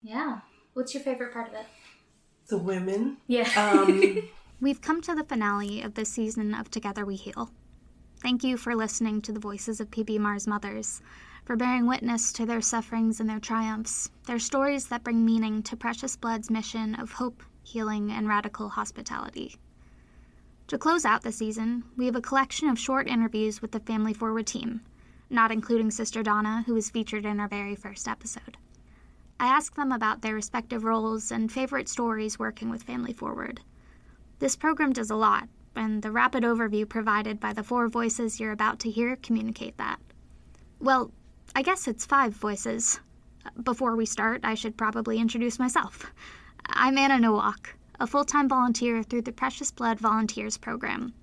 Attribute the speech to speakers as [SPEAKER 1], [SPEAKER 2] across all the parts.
[SPEAKER 1] Yeah. What's your favorite part of it?
[SPEAKER 2] The women.
[SPEAKER 1] Yeah.
[SPEAKER 3] We've come to the finale of this season of Together We Heal. Thank you for listening to the voices of PBMR's mothers, for bearing witness to their sufferings and their triumphs, their stories that bring meaning to Precious Blood's mission of hope, healing, and radical hospitality. To close out the season, we have a collection of short interviews with the Family Forward team, not including Sister Donna, who was featured in our very first episode. I asked them about their respective roles and favorite stories working with Family Forward. This program does a lot, and the rapid overview provided by the 4 voices you're about to hear communicate that. Well, I guess it's 5 voices. Before we start, I should probably introduce myself. I'm Anna Nowalk, a full-time volunteer through the Precious Blood Volunteers program.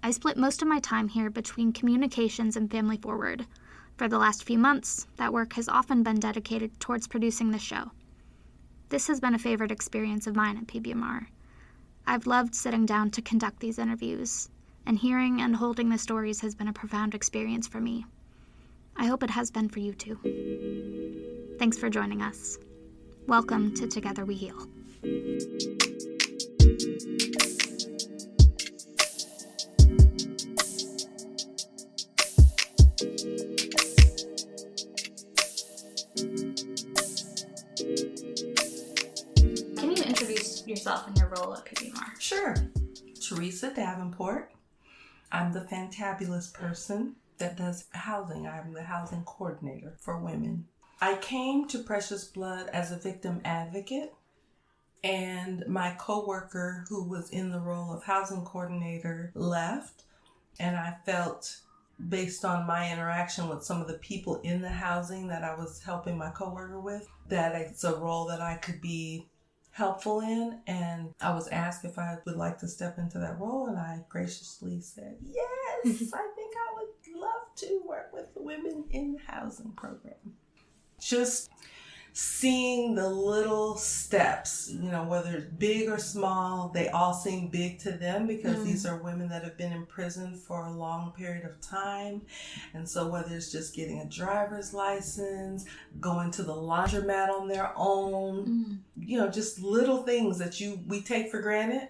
[SPEAKER 3] I split most of my time here between communications and Family Forward. For the last few months, that work has often been dedicated towards producing the show. This has been a favorite experience of mine at PBMR. I've loved sitting down to conduct these interviews, and hearing and holding the stories has been a profound experience for me. I hope it has been for you too. Thanks for joining us. Welcome to Together We Heal.
[SPEAKER 1] Can you introduce yourself and your role at PBMR?
[SPEAKER 2] Sure. Teresa Davenport. I'm the fantabulous person that does housing. I'm the housing coordinator for women. I came to Precious Blood as a victim advocate, and my coworker who was in the role of housing coordinator left, and I felt, based on my interaction with some of the people in the housing that I was helping my coworker with, that it's a role that I could be helpful in, and I was asked if I would like to step into that role, and I graciously said yes. I think I would love to work with the women in the housing program. Just seeing the little steps, whether it's big or small, they all seem big to them because these are women that have been in prison for a long period of time. And so whether it's just getting a driver's license, going to the laundromat on their own, just little things that we take for granted.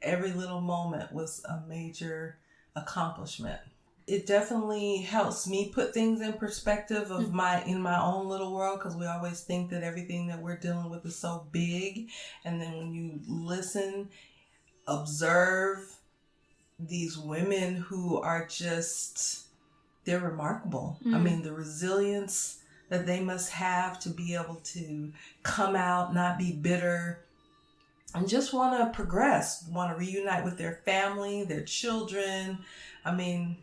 [SPEAKER 2] Every little moment was a major accomplishment. It definitely helps me put things in perspective of in my own little world, because we always think that everything that we're dealing with is so big. And then when you listen, observe these women who are they're remarkable. I mean, the resilience that they must have to be able to come out, not be bitter, and just want to progress, want to reunite with their family, their children. I mean,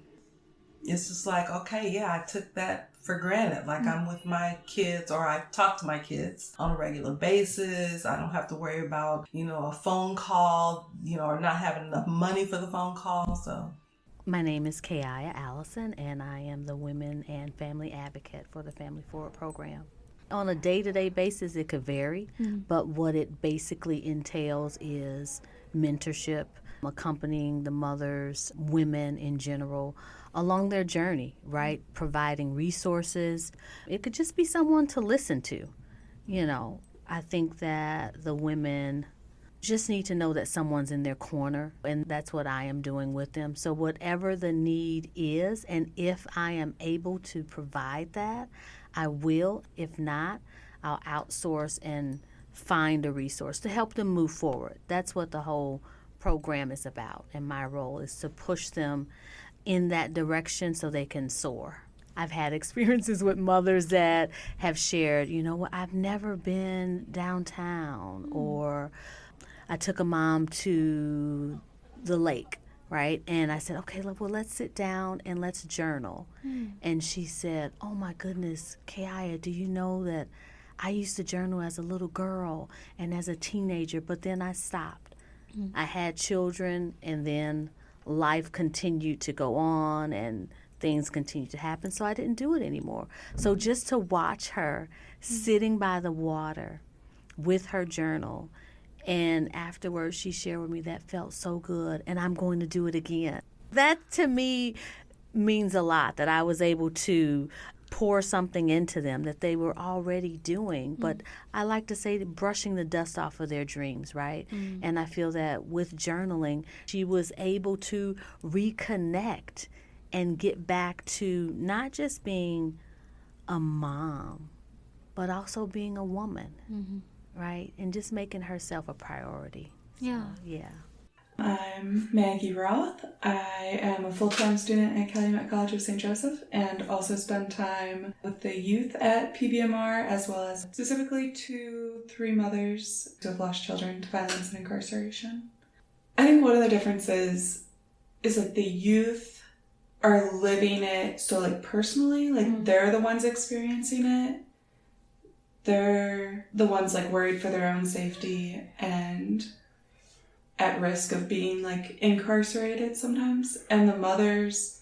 [SPEAKER 2] it's just like, okay, yeah, I took that for granted. Like I'm with my kids, or I talk to my kids on a regular basis. I don't have to worry about, a phone call, or not having enough money for the phone call. So
[SPEAKER 4] my name is KaIyah Allison, and I am the Women and Family Advocate for the Family Forward program. On a day-to-day basis, it could vary, but what it basically entails is mentorship, accompanying the mothers, women in general, along their journey, right? Providing resources. It could just be someone to listen to. I think that the women just need to know that someone's in their corner, and that's what I am doing with them. So whatever the need is, and if I am able to provide that, I will. If not, I'll outsource and find a resource to help them move forward. That's what the whole program is about, and my role is to push them in that direction so they can soar. I've had experiences with mothers that have shared, I've never been downtown, or I took a mom to the lake, right? And I said, okay, well, let's sit down and let's journal. And she said, oh my goodness, KaIyah, do you know that I used to journal as a little girl and as a teenager, but then I stopped. I had children, and then life continued to go on and things continued to happen, so I didn't do it anymore. So just to watch her sitting by the water with her journal, and afterwards she shared with me, that felt so good, and I'm going to do it again. That to me means a lot, that I was able to pour something into them that they were already doing. But I like to say brushing the dust off of their dreams, right? And I feel that with journaling, she was able to reconnect and get back to not just being a mom, but also being a woman, right? And just making herself a priority.
[SPEAKER 3] Yeah.
[SPEAKER 4] So, yeah.
[SPEAKER 5] I'm Maggie Roth. I am a full-time student at KaIyah College of St. Joseph and also spend time with the youth at PBMR, as well as specifically 3 mothers who have lost children to violence and incarceration. I think one of the differences is like the youth are living it so like personally, like they're the ones experiencing it. They're the ones like worried for their own safety and at risk of being like incarcerated sometimes, and the mothers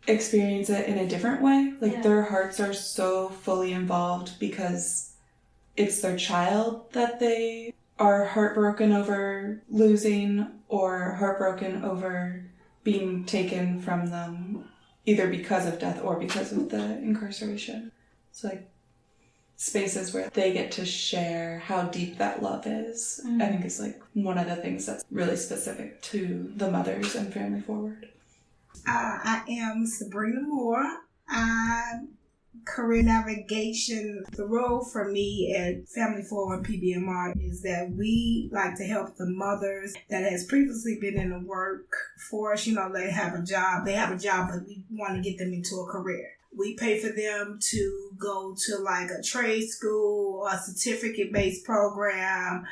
[SPEAKER 5] experience it in a different way. Like their hearts are so fully involved because it's their child that they are heartbroken over losing or heartbroken over being taken from them, either because of death or because of the incarceration. So like spaces where they get to share how deep that love is, I think is like one of the things that's really specific to the mothers and Family Forward.
[SPEAKER 6] I am Sabrina Moore. I'm career navigation. The role for me at Family Forward PBMR is that we like to help the mothers that has previously been in the workforce. You know, they have a job, but we want to get them into a career. We pay for them to go to like a trade school or a certificate-based program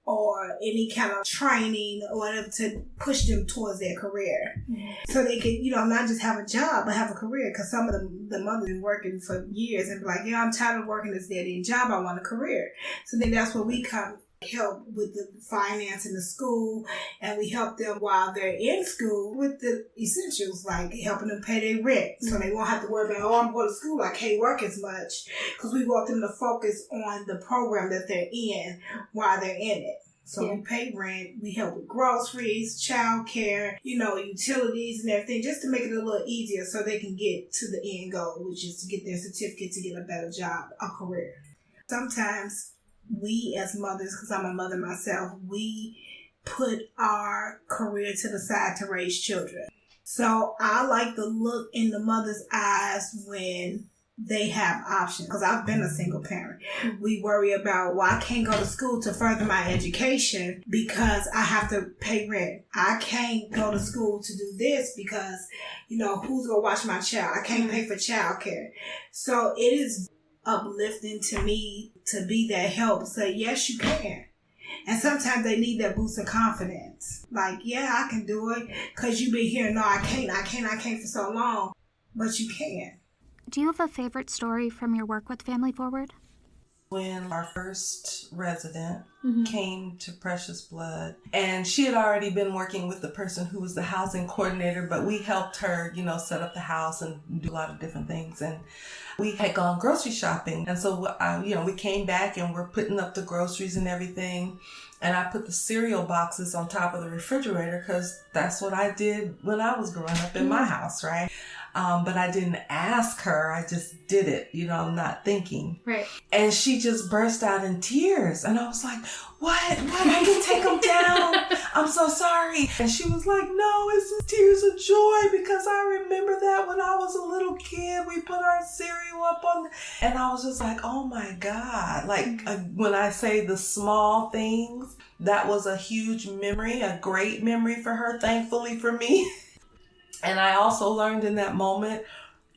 [SPEAKER 6] or any kind of training or whatever to push them towards their career. So they can, not just have a job, but have a career. Because some of the mothers been working for years and be like, I'm tired of working this dead-end job. I want a career. So then that's where we come help with the finance in the school, and we help them while they're in school with the essentials, like helping them pay their rent, so they won't have to worry about, I'm going to school, I can't work as much, because we want them to focus on the program that they're in while they're in it. So we pay rent, we help with groceries, child care, utilities and everything, just to make it a little easier so they can get to the end goal, which is to get their certificate to get a better job, a career. Sometimes we as mothers, because I'm a mother myself, we put our career to the side to raise children. So I like to look in the mother's eyes when they have options, because I've been a single parent. We worry about, I can't go to school to further my education because I have to pay rent. I can't go to school to do this because, who's going to watch my child? I can't pay for child care. So it is uplifting to me to be that help. Say, yes, you can. And sometimes they need that boost of confidence. Like, I can do it because you've been here. No, I can't for so long. But you can.
[SPEAKER 3] Do you have a favorite story from your work with Family Forward?
[SPEAKER 2] When our first resident came to Precious Blood, and she had already been working with the person who was the housing coordinator, but we helped her, set up the house and do a lot of different things. And we had gone grocery shopping. And so, we came back and we're putting up the groceries and everything. And I put the cereal boxes on top of the refrigerator because that's what I did when I was growing up in my house, right? But I didn't ask her. I just did it, I'm not thinking.
[SPEAKER 1] Right.
[SPEAKER 2] And she just burst out in tears. And I was like, what? I can take them down. I'm so sorry. And she was like, no, it's just tears of joy because I remember that when I was a little kid, we put our cereal up on. And I was just like, oh my God. Like when I say the small things, that was a huge memory, a great memory for her, thankfully for me. And I also learned in that moment,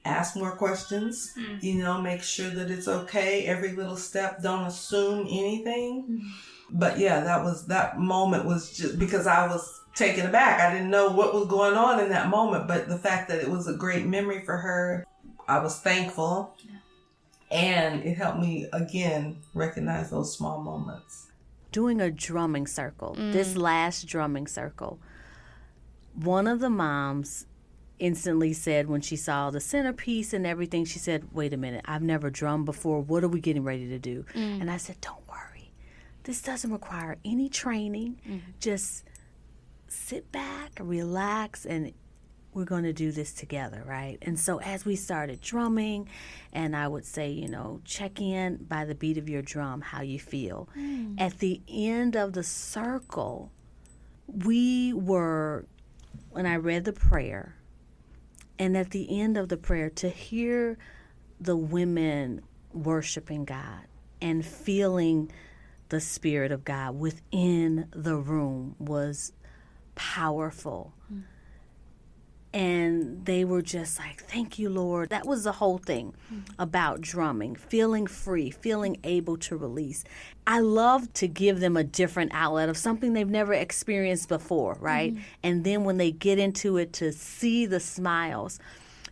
[SPEAKER 2] ask more questions, make sure that it's okay. Every little step, don't assume anything. But that moment was just because I was taken aback. I didn't know what was going on in that moment, but the fact that it was a great memory for her, I was thankful. And it helped me, again, recognize those small moments.
[SPEAKER 4] Doing a drumming circle, this last drumming circle, one of the moms instantly said when she saw the centerpiece and everything, she said, wait a minute, I've never drummed before. What are we getting ready to do? And I said, don't worry. This doesn't require any training. Just sit back, relax, and we're going to do this together, right? And so as we started drumming, and I would say, check in by the beat of your drum, how you feel. At the end of the circle, when I read the prayer, and at the end of the prayer, to hear the women worshiping God and feeling the Spirit of God within the room was powerful. And they were just like, thank you, Lord. That was the whole thing about drumming, feeling free, feeling able to release. I love to give them a different outlet of something they've never experienced before, right? And then when they get into it, to see the smiles,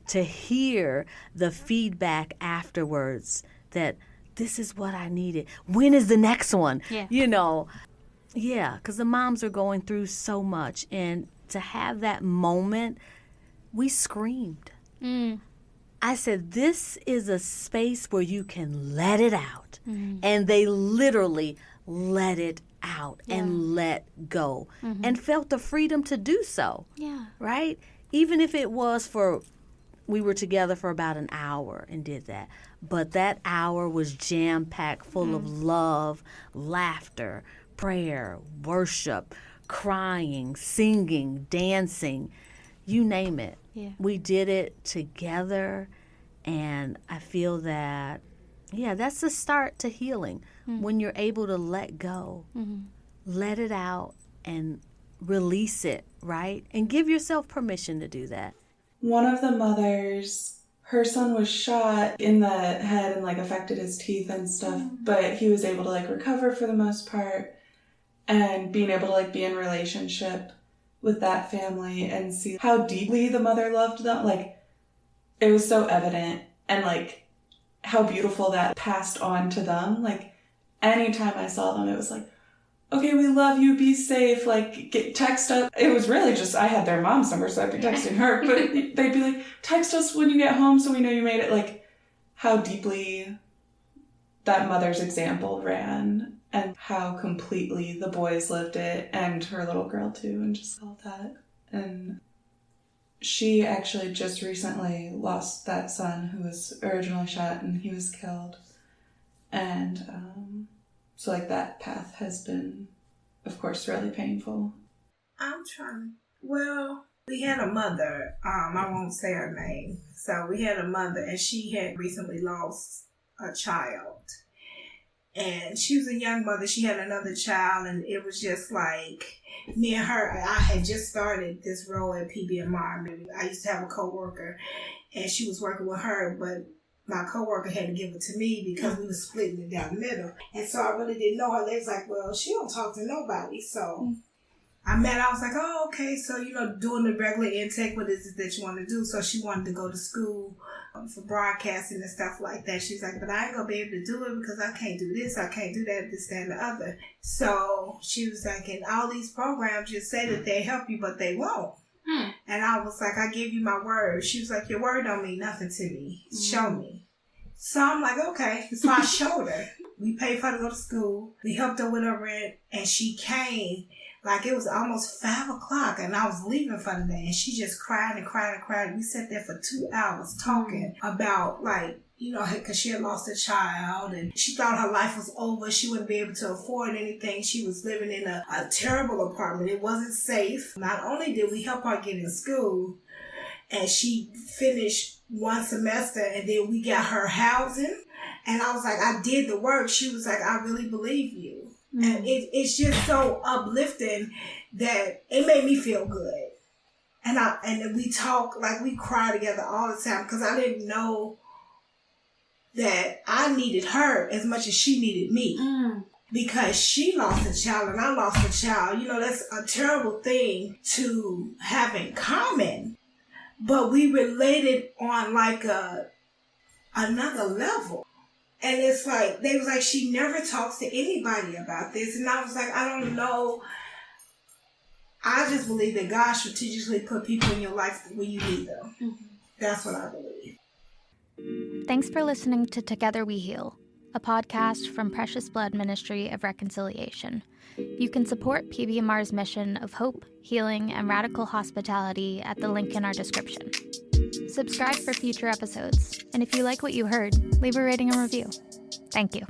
[SPEAKER 4] to hear the feedback afterwards that this is what I needed. When is the next one?
[SPEAKER 3] Yeah.
[SPEAKER 4] Yeah, because the moms are going through so much. And to have that moment, we screamed. I said, this is a space where you can let it out. And they literally let it out and let go and felt the freedom to do so.
[SPEAKER 3] Yeah.
[SPEAKER 4] Right? Even if it was we were together for about an hour and did that. But that hour was jam-packed full of love, laughter, prayer, worship, crying, singing, dancing, you name it.
[SPEAKER 3] Yeah.
[SPEAKER 4] We did it together, and I feel that, that's the start to healing. When you're able to let go, let it out, and release it, right? And give yourself permission to do that.
[SPEAKER 5] One of the mothers, her son was shot in the head and affected his teeth and stuff, but he was able to recover for the most part. And being able to be in relationship with that family and see how deeply the mother loved them, it was so evident, and how beautiful that passed on to them. Anytime I saw them, it was okay, we love you, be safe, text us. It was really just, I had their mom's number, so I'd be texting her, but they'd be text us when you get home so we know you made it. How deeply that mother's example ran, and how completely the boys lived it, and her little girl too, and just all that. And she actually just recently lost that son who was originally shot, and he was killed. And so that path has been, of course, really painful.
[SPEAKER 6] We had a mother, I won't say her name. So we had a mother, and she had recently lost a child. And she was a young mother. She had another child, and it was just me and her. I had just started this role at PBMR. I used to have a coworker, and she was working with her, but my coworker had to give it to me because we were splitting it down the middle. And so I really didn't know her. They was well, she don't talk to nobody. So I was oh, okay. So, doing the regular intake, what is it that you want to do? So she wanted to go to school for broadcasting and stuff like that. She's but I ain't going to be able to do it because I can't do this, I can't do that, this, that, and the other. So she was and all these programs just say that they help you, but they won't. And I was I give you my word. She was your word don't mean nothing to me. Show me. So I'm okay. So I showed her. We paid for her to go to school. We helped her with her rent, and she came. It was almost 5 o'clock, and I was leaving for the day, and she just cried and cried and cried. We sat there for 2 hours talking about, because she had lost a child, and she thought her life was over. She wouldn't be able to afford anything. She was living in a terrible apartment. It wasn't safe. Not only did we help her get in school, and she finished one semester, and then we got her housing, and I was I did the work. She was I really believe you. And it's just so uplifting that it made me feel good. And we talk, we cry together all the time, because I didn't know that I needed her as much as she needed me. Because she lost a child and I lost a child. That's a terrible thing to have in common. But we related on another level. And it's they was she never talks to anybody about this. And I was I don't know. I just believe that God strategically put people in your life when you need them. That's what I believe.
[SPEAKER 3] Thanks for listening to Together We Heal, a podcast from Precious Blood Ministry of Reconciliation. You can support PBMR's mission of hope, healing, and radical hospitality at the link in our description. Subscribe for future episodes, and if you like what you heard, leave a rating and review. Thank you.